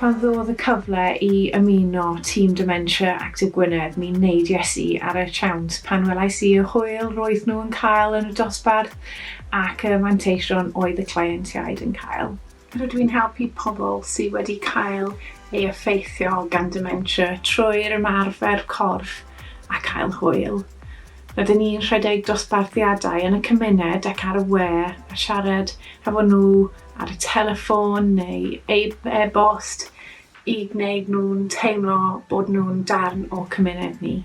Pan ddodd y cyfle i ymuno tîm Dementia Actif Gwynedd, mi'n neidiais i ar y siawns pan welais i y hwyl roedd nhw yn cael yn y dosbarth ac y manteision oedd y cleientiaid yn cael. Rydw i'n helpu pobl sydd wedi cael ei effeithio gan dementia trwy'r ymarfer corff a cael hwyl. Rydyn ni'n rhedeg dosbarthiadau yn y cymuned ac ar y we a siarad efo nhw ar y teleffon neu e-bost i gwneud nhw'n teimlo bod nhw'n darn o cymuned ni.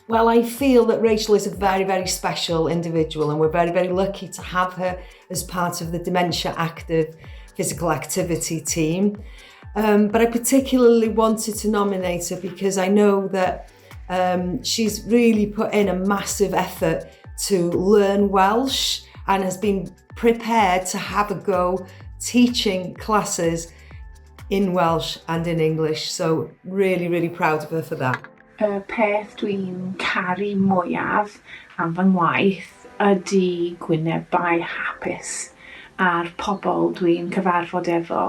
Well, I feel that Rachael is a very, very special individual and we're very, very lucky to have her as part of the Dementia Active physical activity team. But I particularly wanted to nominate her because I know that she's really put in a massive effort to learn Welsh and has been prepared to have a go teaching classes in Welsh and in English. So really, really proud of her for that. Y peth dwi'n caru mwyaf am fy ngwaith ydy gwynebau hapus a'r pobl dwi'n cyfarfod efo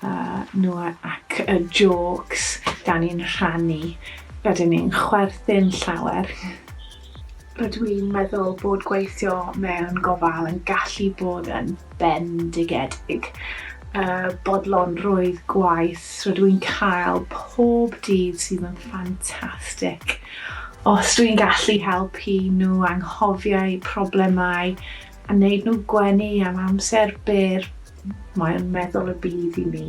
nhw ac y jokes dan ni'n rhannu. Rydyn ni'n chwerthin llawer. Rydw i'n meddwl bod gweithio mewn gofal yn gallu bod yn bendigedig. Bodlonrwydd gwaith, rydw i'n cael pob dydd sydd yn ffantastig. Os dwi'n gallu helpu nhw anghofio eu problemau a wneud nhw gwenu am amser byr, mae'n meddwl y bydd i mi.